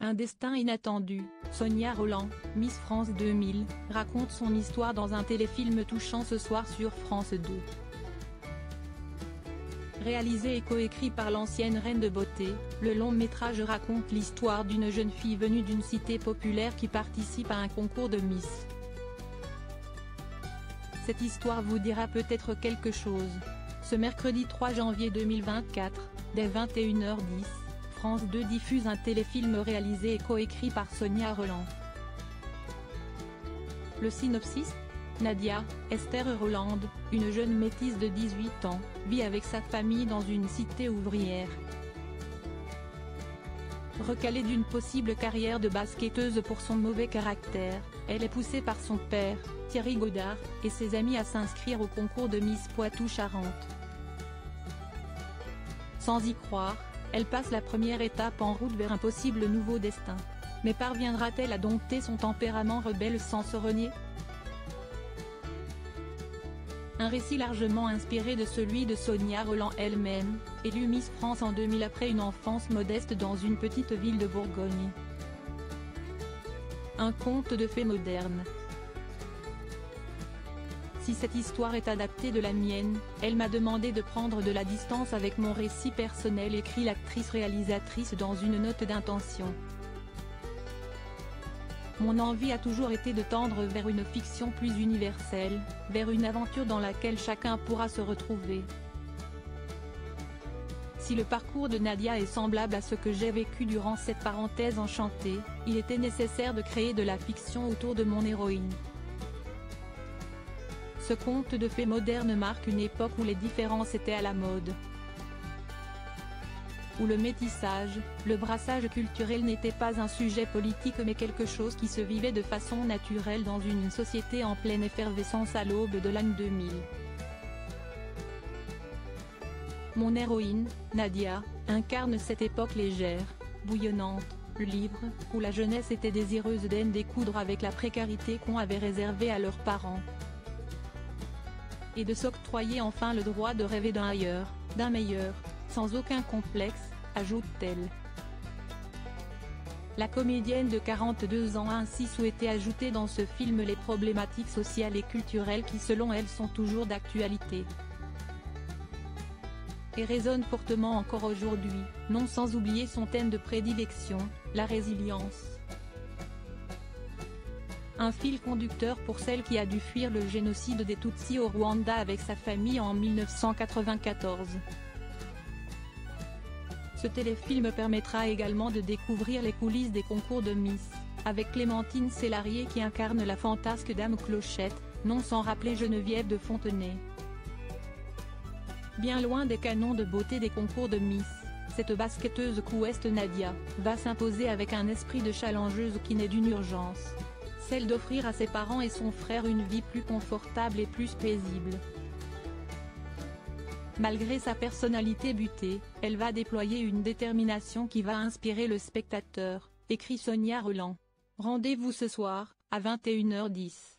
Un destin inattendu, Sonia Rolland, Miss France 2000, raconte son histoire dans un téléfilm touchant ce soir sur France 2. Réalisé et coécrit par l'ancienne reine de beauté, le long métrage raconte l'histoire d'une jeune fille venue d'une cité populaire qui participe à un concours de Miss. Cette histoire vous dira peut-être quelque chose. Ce mercredi 3 janvier 2024, dès 21h10, France 2 diffuse un téléfilm réalisé et coécrit par Sonia Rolland. Le synopsis ? Nadia, Esther Rolland, une jeune métisse de 18 ans, vit avec sa famille dans une cité ouvrière. Recalée d'une possible carrière de basketteuse pour son mauvais caractère, elle est poussée par son père, Thierry Godard, et ses amis à s'inscrire au concours de Miss Poitou-Charentes. Sans y croire, elle passe la première étape en route vers un possible nouveau destin. Mais parviendra-t-elle à dompter son tempérament rebelle sans se renier ? Un récit largement inspiré de celui de Sonia Rolland elle-même, élue Miss France en 2000 après une enfance modeste dans une petite ville de Bourgogne. Un conte de fées moderne. Si cette histoire est adaptée de la mienne, elle m'a demandé de prendre de la distance avec mon récit personnel, écrit l'actrice-réalisatrice dans une note d'intention. Mon envie a toujours été de tendre vers une fiction plus universelle, vers une aventure dans laquelle chacun pourra se retrouver. Si le parcours de Nadia est semblable à ce que j'ai vécu durant cette parenthèse enchantée, il était nécessaire de créer de la fiction autour de mon héroïne. Ce conte de fées moderne marque une époque où les différences étaient à la mode. Où le métissage, le brassage culturel n'était pas un sujet politique mais quelque chose qui se vivait de façon naturelle dans une société en pleine effervescence à l'aube de l'an 2000. Mon héroïne, Nadia, incarne cette époque légère, bouillonnante, libre, où la jeunesse était désireuse d'en découdre avec la précarité qu'on avait réservée à leurs parents. Et de s'octroyer enfin le droit de rêver d'un ailleurs, d'un meilleur, sans aucun complexe, ajoute-t-elle. La comédienne de 42 ans a ainsi souhaité ajouter dans ce film les problématiques sociales et culturelles qui selon elle sont toujours d'actualité. Et résonnent fortement encore aujourd'hui, non sans oublier son thème de prédilection, la résilience. Un fil conducteur pour celle qui a dû fuir le génocide des Tutsis au Rwanda avec sa famille en 1994. Ce téléfilm permettra également de découvrir les coulisses des concours de Miss, avec Clémentine Célarié qui incarne la fantasque Dame Clochette, non sans rappeler Geneviève de Fontenay. Bien loin des canons de beauté des concours de Miss, cette basketteuse couest Nadia, va s'imposer avec un esprit de challengeuse qui naît d'une urgence. Celle d'offrir à ses parents et son frère une vie plus confortable et plus paisible. Malgré sa personnalité butée, elle va déployer une détermination qui va inspirer le spectateur, écrit Sonia Rolland. Rendez-vous ce soir, à 21h10.